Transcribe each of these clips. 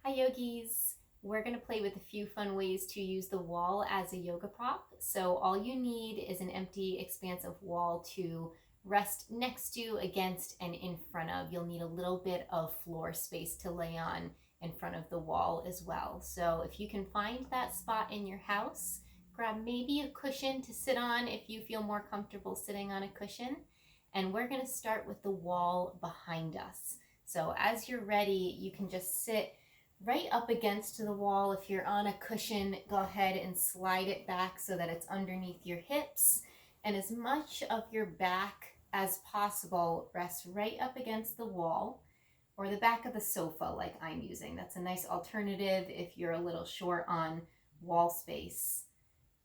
Hi yogis! We're going to play with a few fun ways to use the wall as a yoga prop. So all you need is an empty expansive wall to rest next to, against, and in front of. You'll need a little bit of floor space to lay on in front of the wall as well. So if you can find that spot in your house, grab maybe a cushion to sit on if you feel more comfortable sitting on a cushion. And we're going to start with the wall behind us. So as you're ready, you can just sit right up against the wall. If you're on a cushion, go ahead and slide it back so that it's underneath your hips, and as much of your back as possible rests right up against the wall or the back of the sofa like I'm using. That's a nice alternative if you're a little short on wall space.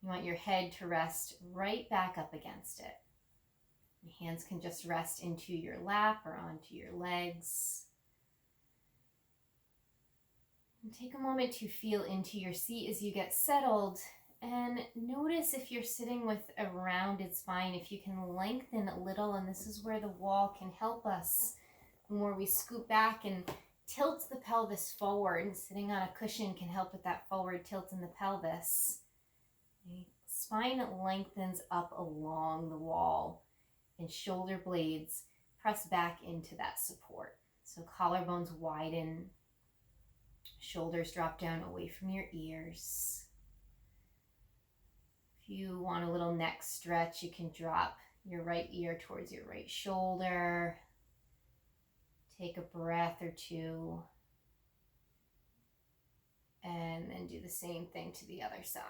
You want your head to rest right back up against it. Your hands can just rest into your lap or onto your legs. And take a moment to feel into your seat as you get settled, and notice if you're sitting with a rounded spine, if you can lengthen a little, and this is where the wall can help us. The more we scoot back and tilt the pelvis forward, and sitting on a cushion can help with that forward tilt in the pelvis. The spine lengthens up along the wall, and shoulder blades press back into that support. So collarbones widen, shoulders drop down away from your ears. If you want a little neck stretch, you can drop your right ear towards your right shoulder. Take a breath or two, and then do the same thing to the other side.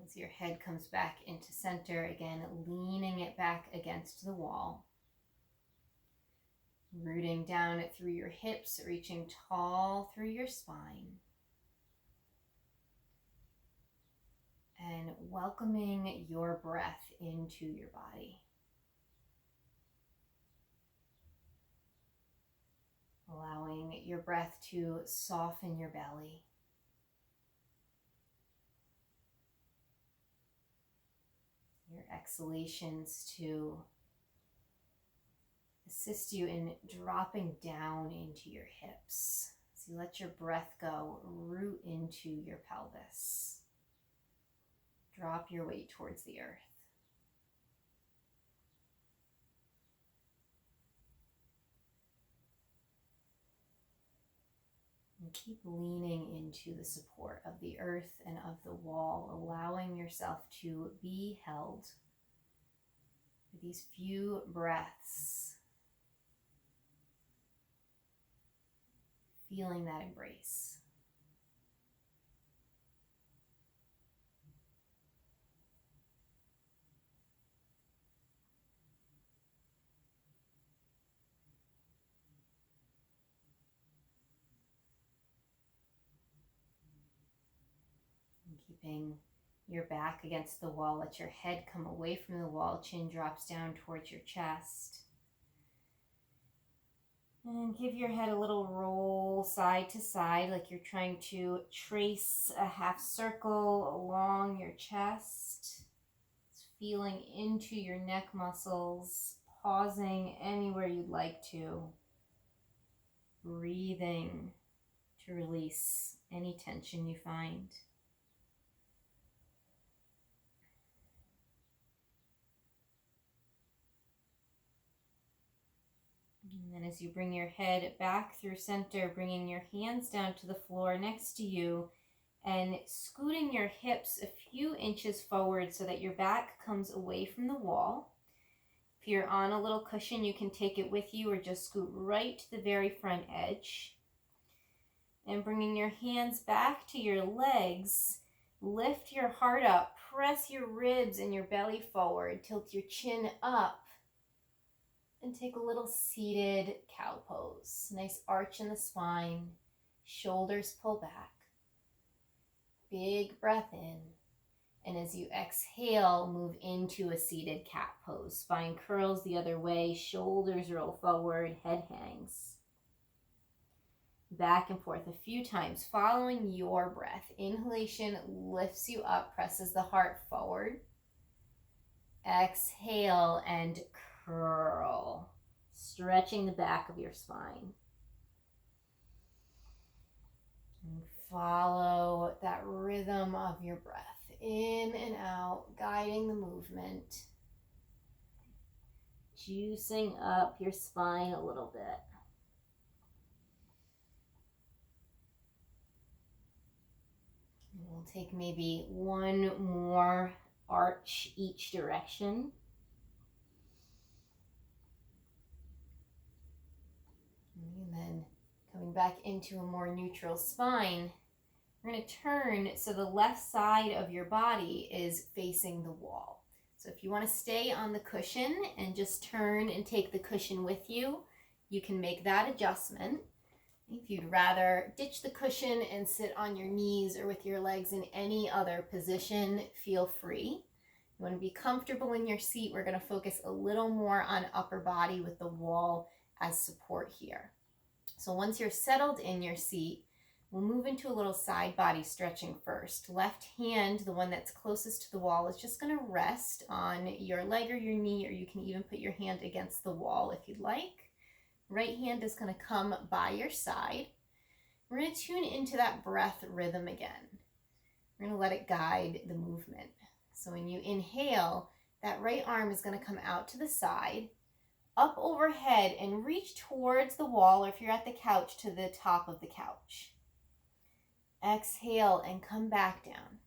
As your head comes back into center, again, leaning it back against the wall. Rooting down it through your hips, reaching tall through your spine. And welcoming your breath into your body. Allowing your breath to soften your belly. Your exhalations to assist you in dropping down into your hips. So you let your breath go, root into your pelvis. Drop your weight towards the earth. And keep leaning into the support of the earth and of the wall, allowing yourself to be held for these few breaths. Feeling that embrace. And keeping your back against the wall, let your head come away from the wall, chin drops down towards your chest. And give your head a little roll side to side, like you're trying to trace a half circle along your chest. It's feeling into your neck muscles, pausing anywhere you'd like to. Breathing to release any tension you find. And then as you bring your head back through center, bringing your hands down to the floor next to you and scooting your hips a few inches forward so that your back comes away from the wall. If you're on a little cushion, you can take it with you or just scoot right to the very front edge. And bringing your hands back to your legs, lift your heart up, press your ribs and your belly forward, tilt your chin up. And take a little seated cow pose. Nice arch in the spine, shoulders pull back. Big breath in. And as you exhale, move into a seated cat pose. Spine curls the other way, shoulders roll forward, head hangs. Back and forth a few times, following your breath. Inhalation lifts you up, presses the heart forward. Exhale and curl. stretching the back of your spine. And follow that rhythm of your breath, in and out, guiding the movement, juicing up your spine a little bit. And we'll take maybe one more arch each direction. And then coming back into a more neutral spine, we're going to turn so the left side of your body is facing the wall. So if you want to stay on the cushion and just turn and take the cushion with you, you can make that adjustment. If you'd rather ditch the cushion and sit on your knees or with your legs in any other position, feel free. You want to be comfortable in your seat. We're going to focus a little more on upper body with the wall as support here. So once you're settled in your seat, we'll move into a little side body stretching first. Left hand, the one that's closest to the wall, is just going to rest on your leg or your knee, or you can even put your hand against the wall if you'd like. Right hand is going to come by your side. We're going to tune into that breath rhythm again. We're going to let it guide the movement. So when you inhale, that right arm is going to come out to the side, up overhead, and reach towards the wall, or if you're at the couch, to the top of the couch. Exhale and come back down.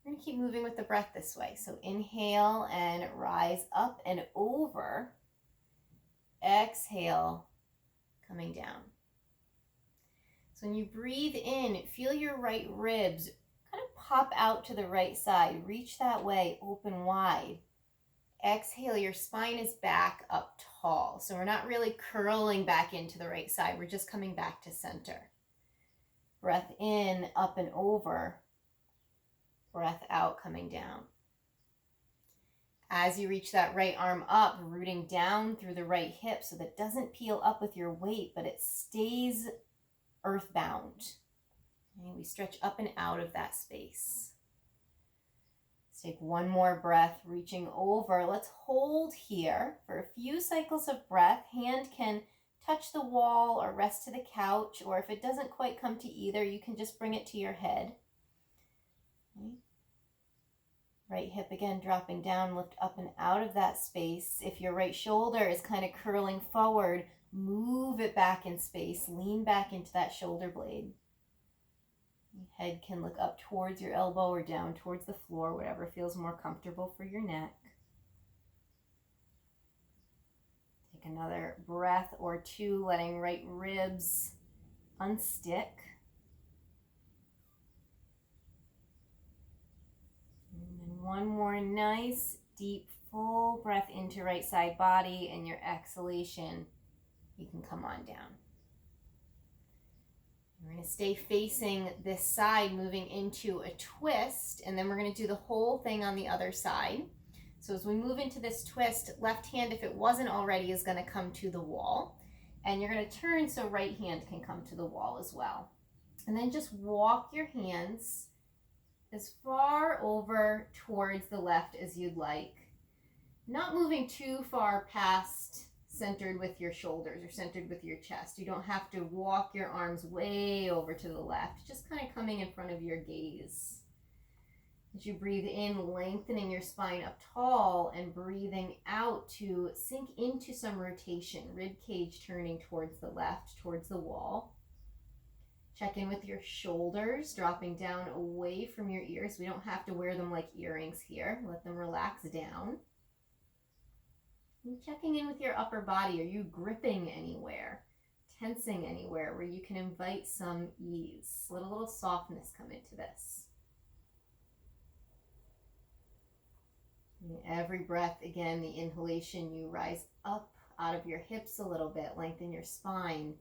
We're going to keep moving with the breath this way. So inhale and rise up and over. Exhale, coming down. So when you breathe in, feel your right ribs kind of pop out to the right side. Reach that way, open wide. Exhale, your spine is back up tall. So we're not really curling back into the right side. We're just coming back to center. Breath in, up and over. Breath out, coming down. As you reach that right arm up, rooting down through the right hip so that it doesn't peel up with your weight, but it stays earthbound. And we stretch up and out of that space. Let's take one more breath, reaching over. Let's hold here for a few cycles of breath. Hand can touch the wall or rest to the couch, or if it doesn't quite come to either, you can just bring it to your head. Okay. Right hip again dropping down, lift up and out of that space. If your right shoulder is kind of curling forward, move it back in space. Lean back into that shoulder blade. Head can look up towards your elbow or down towards the floor, whatever feels more comfortable for your neck. Take another breath or two, letting right ribs unstick. And then one more nice, deep, full breath into right side body, and your exhalation, you can come on down. We're going to stay facing this side, moving into a twist, and then we're going to do the whole thing on the other side. So as we move into this twist, left hand, if it wasn't already, is going to come to the wall. And you're going to turn so right hand can come to the wall as well. And then just walk your hands as far over towards the left as you'd like. Not moving too far past centered with your shoulders or centered with your chest. You don't have to walk your arms way over to the left, just kind of coming in front of your gaze. As you breathe in, lengthening your spine up tall, and breathing out to sink into some rotation, rib cage turning towards the left, towards the wall. Check in with your shoulders, dropping down away from your ears. We don't have to wear them like earrings here. Let them relax down. And checking in with your upper body. Are you gripping anywhere? Tensing anywhere where you can invite some ease? Let a little softness come into this. And every breath, again, the inhalation, you rise up out of your hips a little bit, lengthen your spine.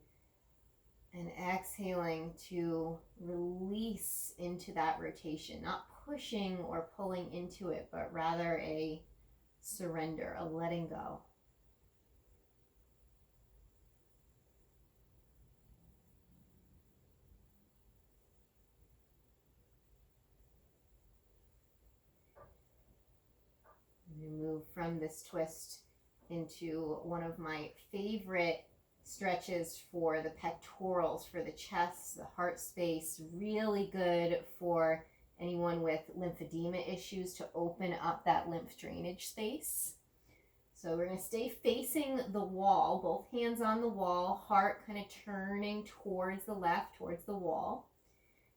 And exhaling to release into that rotation, not pushing or pulling into it, but rather a surrender, a letting go. You move from this twist into one of my favorite stretches for the pectorals, for the chest, the heart space. Really good for anyone with lymphedema issues to open up that lymph drainage space. So we're going to stay facing the wall, both hands on the wall, heart kind of turning towards the left, towards the wall.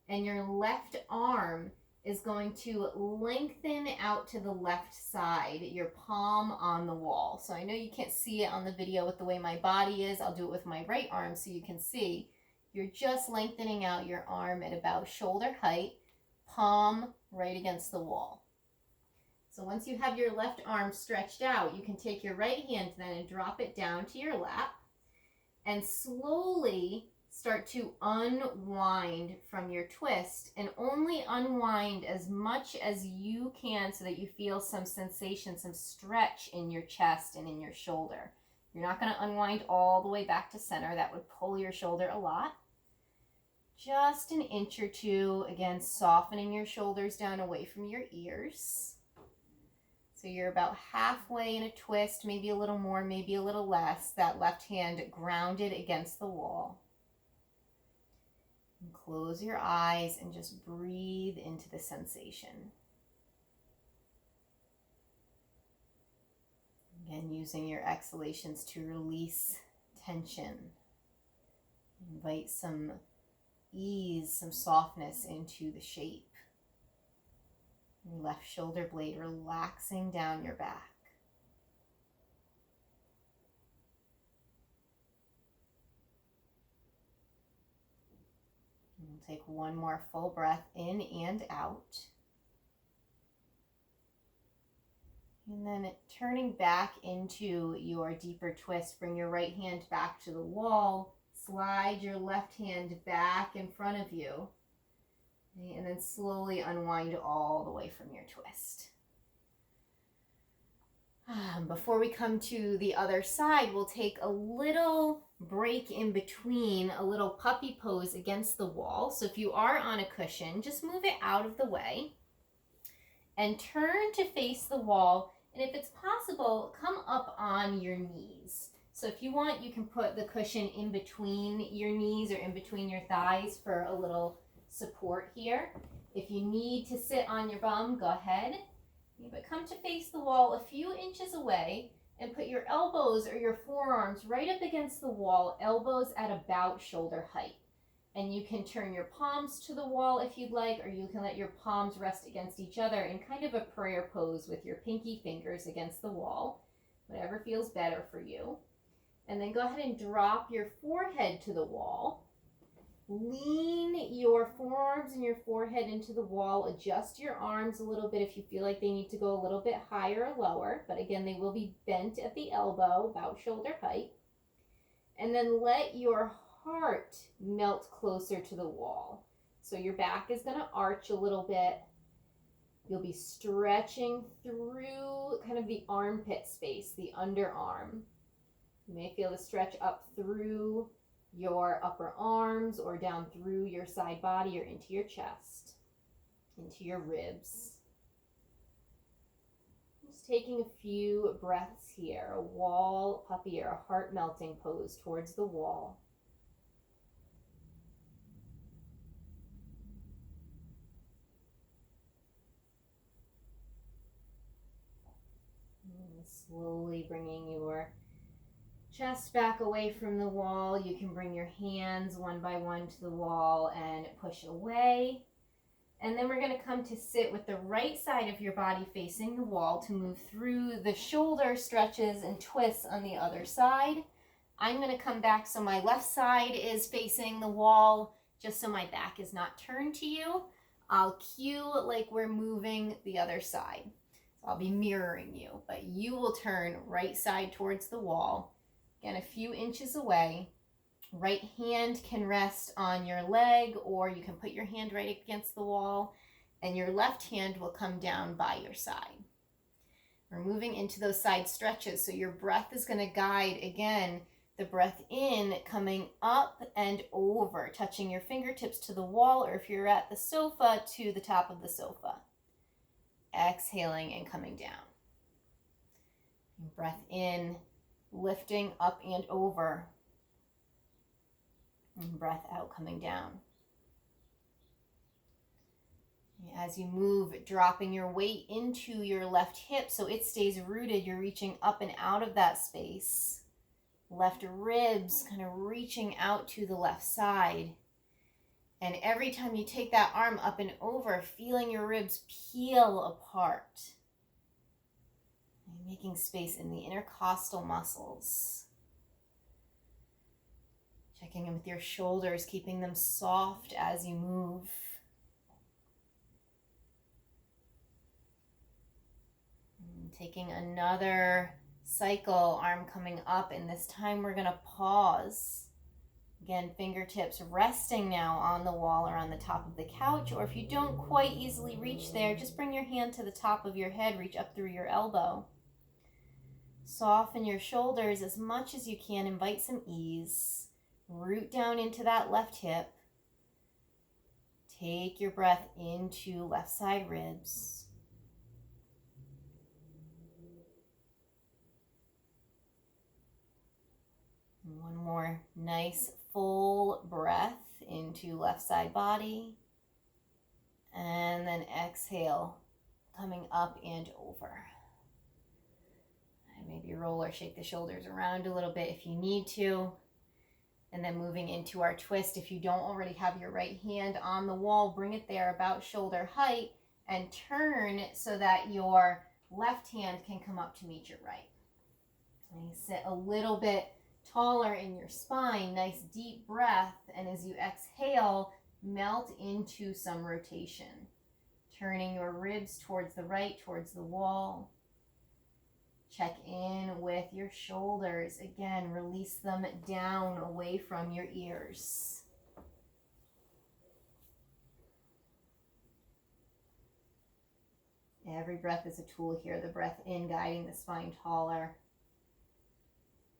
And your left arm is going to lengthen out to the left side, your palm on the wall. So I know you can't see it on the video with the way my body is. I'll do it with my right arm so you can see. You're just lengthening out your arm at about shoulder height, palm right against the wall. So once you have your left arm stretched out, you can take your right hand then and drop it down to your lap and slowly start to unwind from your twist, and only unwind as much as you can so that you feel some sensation, some stretch in your chest and in your shoulder. You're not going to unwind all the way back to center. That would pull your shoulder a lot. Just an inch or two, again, softening your shoulders down away from your ears. So you're about halfway in a twist, maybe a little more, maybe a little less. That left hand grounded against the wall. And close your eyes and just breathe into the sensation. Again, using your exhalations to release tension. Invite some ease, some softness into the shape. Your left shoulder blade relaxing down your back. And we'll take one more full breath in and out. And then turning back into your deeper twist, bring your right hand back to the wall. Slide your left hand back in front of you. And then slowly unwind all the way from your twist. Before we come to the other side, we'll take a little break in between, a little puppy pose against the wall. So if you are on a cushion, just move it out of the way and turn to face the wall. And if it's possible, come up on your knees. So if you want, you can put the cushion in between your knees or in between your thighs for a little support here. If you need to sit on your bum, go ahead. But come to face the wall a few inches away and put your elbows or your forearms right up against the wall, elbows at about shoulder height. And you can turn your palms to the wall if you'd like, or you can let your palms rest against each other in kind of a prayer pose with your pinky fingers against the wall, whatever feels better for you. And then go ahead and drop your forehead to the wall. Lean your forearms and your forehead into the wall. Adjust your arms a little bit if you feel like they need to go a little bit higher or lower. But again, they will be bent at the elbow, about shoulder height. And then let your heart melt closer to the wall. So your back is going to arch a little bit. You'll be stretching through kind of the armpit space, the underarm. You may feel the stretch up through your upper arms or down through your side body or into your chest, into your ribs. Just taking a few breaths here, a wall puppy or a heart melting pose towards the wall. And slowly bringing your chest back away from the wall. You can bring your hands one by one to the wall and push away. And then we're going to come to sit with the right side of your body facing the wall to move through the shoulder stretches and twists on the other side. I'm going to come back so my left side is facing the wall, just so my back is not turned to you. I'll cue like we're moving the other side. So I'll be mirroring you, but you will turn right side towards the wall. Again, a few inches away. Right hand can rest on your leg, or you can put your hand right against the wall, and your left hand will come down by your side. We're moving into those side stretches, so your breath is going to guide, again, the breath in, coming up and over, touching your fingertips to the wall, or if you're at the sofa, to the top of the sofa. Exhaling and coming down. Breath in, lifting up and over. And breath out, coming down. As you move, dropping your weight into your left hip so it stays rooted. You're reaching up and out of that space. Left ribs kind of reaching out to the left side. And every time you take that arm up and over, feeling your ribs peel apart. And making space in the intercostal muscles. Checking in with your shoulders, keeping them soft as you move. And taking another cycle, arm coming up, and this time we're going to pause. Again, fingertips resting now on the wall or on the top of the couch, or if you don't quite easily reach there, just bring your hand to the top of your head, reach up through your elbow. Soften your shoulders as much as you can, invite some ease. Root down into that left hip. Take your breath into left side ribs. And one more nice full breath into left side body. And then exhale, coming up and over. And maybe roll or shake the shoulders around a little bit if you need to. And then moving into our twist, if you don't already have your right hand on the wall, bring it there about shoulder height and turn so that your left hand can come up to meet your right. And you sit a little bit taller in your spine, nice deep breath, and as you exhale, melt into some rotation. Turning your ribs towards the right, towards the wall. Check in with your shoulders. Again, release them down away from your ears. Every breath is a tool here. The breath in, guiding the spine taller.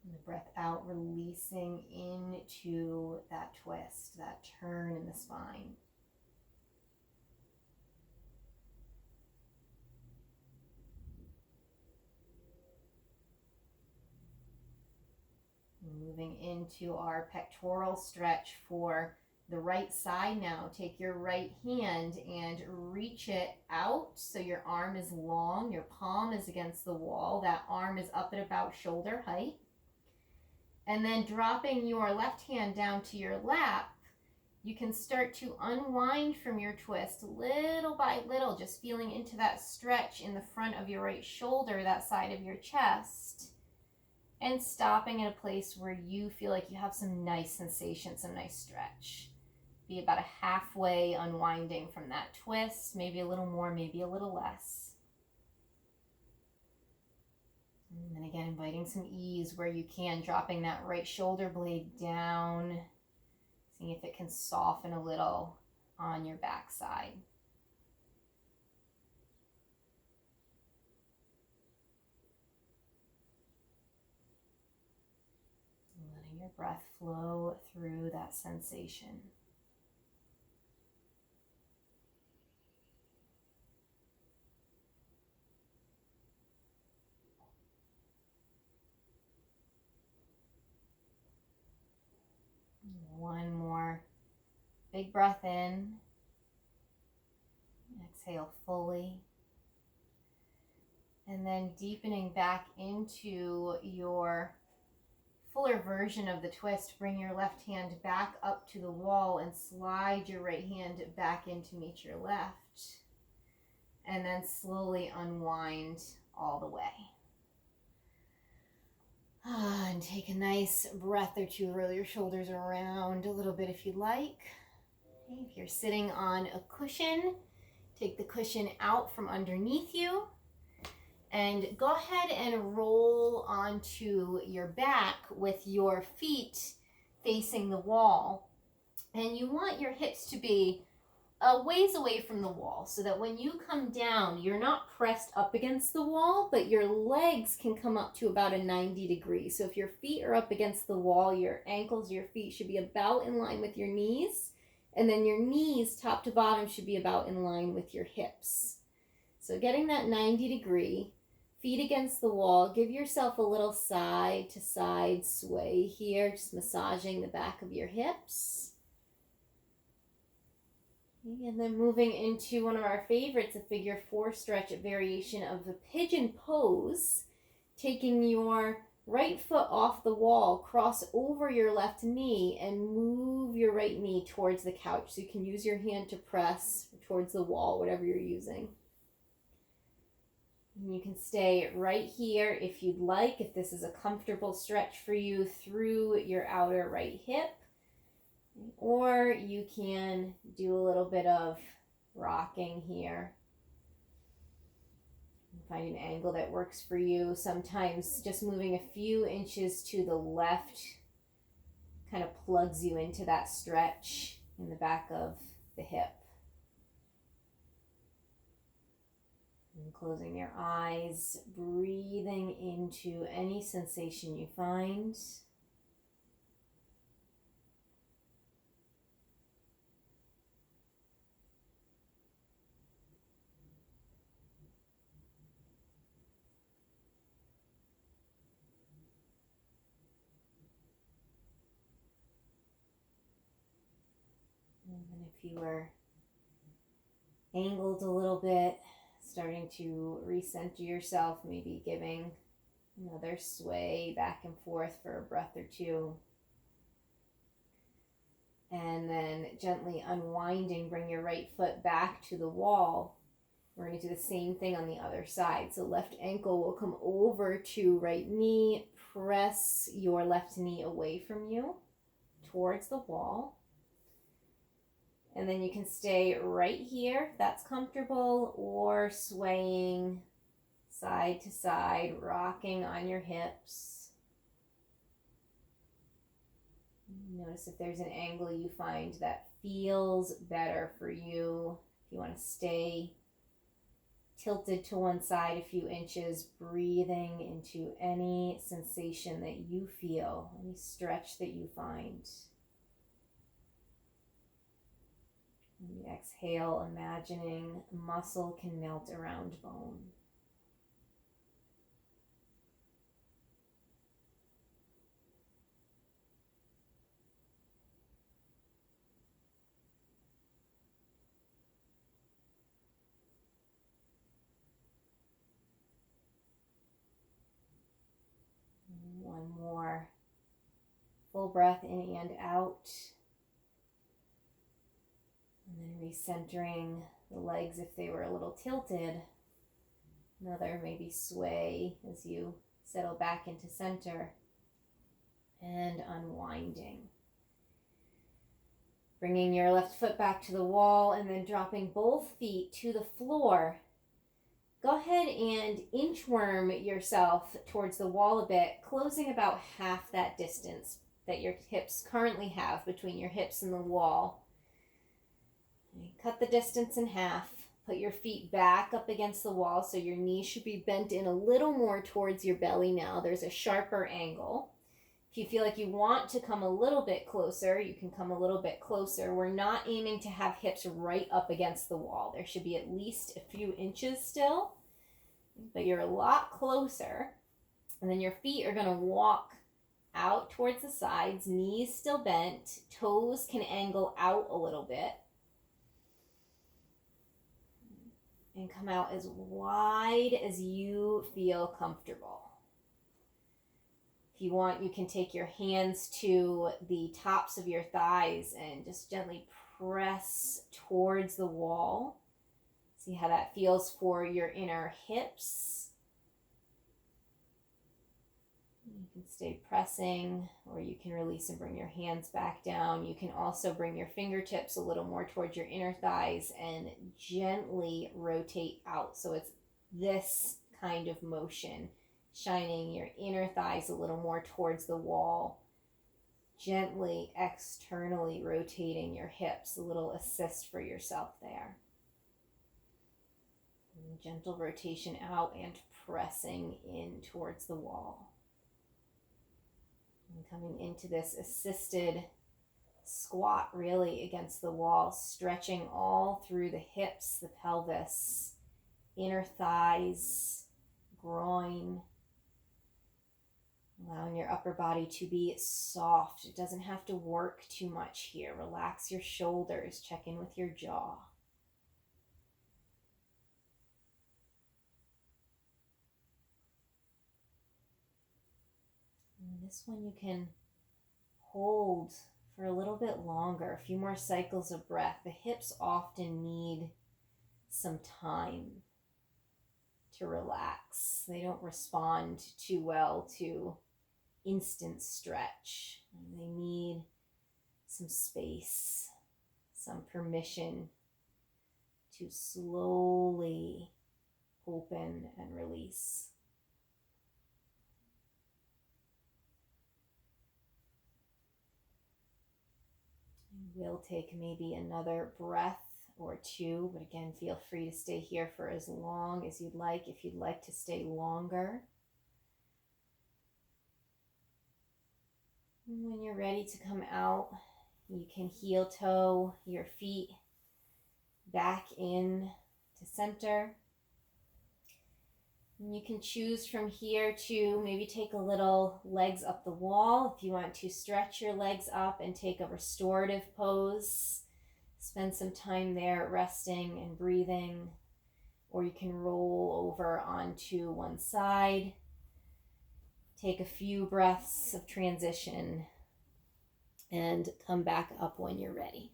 And the breath out, releasing into that twist, that turn in the spine. Moving into our pectoral stretch for the right side now. Take your right hand and reach it out so your arm is long, your palm is against the wall, that arm is up at about shoulder height. And then dropping your left hand down to your lap, you can start to unwind from your twist little by little, just feeling into that stretch in the front of your right shoulder, that side of your chest. And stopping at a place where you feel like you have some nice sensation, some nice stretch. Be about a halfway unwinding from that twist, maybe a little more, maybe a little less. And then again, inviting some ease where you can, dropping that right shoulder blade down, seeing if it can soften a little on your backside. Letting your breath flow through that sensation. One more big breath in. Exhale fully. And then deepening back into your fuller version of the twist, bring your left hand back up to the wall and slide your right hand back in to meet your left. And then slowly unwind all the way. And take a nice breath or two. Roll your shoulders around a little bit if you like. Okay, if you're sitting on a cushion, take the cushion out from underneath you. And go ahead and roll onto your back with your feet facing the wall. And you want your hips to be a ways away from the wall so that when you come down, you're not pressed up against the wall, but your legs can come up to about a 90 degrees. So if your feet are up against the wall, your ankles, your feet should be about in line with your knees. And then your knees, top to bottom, should be about in line with your hips. So getting that 90 degree, Feet against the wall. Give yourself a little side to side sway here, just massaging the back of your hips. And then moving into one of our favorites, a figure four stretch, a variation of the pigeon pose. Taking your right foot off the wall, cross over your left knee and move your right knee towards the couch. So you can use your hand to press towards the wall, whatever you're using. And you can stay right here if you'd like, if this is a comfortable stretch for you, through your outer right hip. Or you can do a little bit of rocking here. Find an angle that works for you. Sometimes just moving a few inches to the left kind of plugs you into that stretch in the back of the hip. And closing your eyes, breathing into any sensation you find. And if you were angled a little bit, starting to recenter yourself, maybe giving another sway back and forth for a breath or two. And then gently unwinding, bring your right foot back to the wall. We're going to do the same thing on the other side. So left ankle will come over to right knee. Press your left knee away from you towards the wall. And then you can stay right here if that's comfortable, or swaying side to side, rocking on your hips. Notice if there's an angle you find that feels better for you. If you want to stay tilted to one side a few inches, breathing into any sensation that you feel, any stretch that you find. When you exhale, imagining muscle can melt around bone. One more full breath in and out. And then recentering the legs if they were a little tilted. Another maybe sway as you settle back into center. And unwinding. Bringing your left foot back to the wall and then dropping both feet to the floor. Go ahead and inchworm yourself towards the wall a bit, closing about half that distance that your hips currently have between your hips and the wall. Cut the distance in half. Put your feet back up against the wall so your knees should be bent in a little more towards your belly now. There's a sharper angle. If you feel like you want to come a little bit closer, you can come a little bit closer. We're not aiming to have hips right up against the wall. There should be at least a few inches still, but you're a lot closer. And then your feet are going to walk out towards the sides, knees still bent, toes can angle out a little bit. And come out as wide as you feel comfortable. If you want, you can take your hands to the tops of your thighs and just gently press towards the wall. See how that feels for your inner hips. You can stay pressing, or you can release and bring your hands back down. You can also bring your fingertips a little more towards your inner thighs and gently rotate out. So it's this kind of motion, shining your inner thighs a little more towards the wall, gently externally rotating your hips, a little assist for yourself there. And gentle rotation out and pressing in towards the wall. And coming into this assisted squat really against the wall, stretching all through the hips, the pelvis, inner thighs, groin. Allowing your upper body to be soft. It doesn't have to work too much here. Relax your shoulders. Check in with your jaw. And this one you can hold for a little bit longer, a few more cycles of breath. The hips often need some time to relax. They don't respond too well to instant stretch. They need some space, some permission to slowly open and release. And we'll take maybe another breath or two, but again, feel free to stay here for as long as you'd like. If you'd like to stay longer, and when you're ready to come out, you can heel toe your feet back in to center. And you can choose from here to maybe take a little legs up the wall. If you want to stretch your legs up and take a restorative pose, spend some time there resting and breathing. Or you can roll over onto one side. Take a few breaths of transition and come back up when you're ready.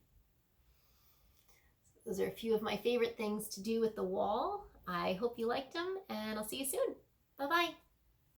Those are a few of my favorite things to do with the wall. I hope you liked them, and I'll see you soon. Bye-bye.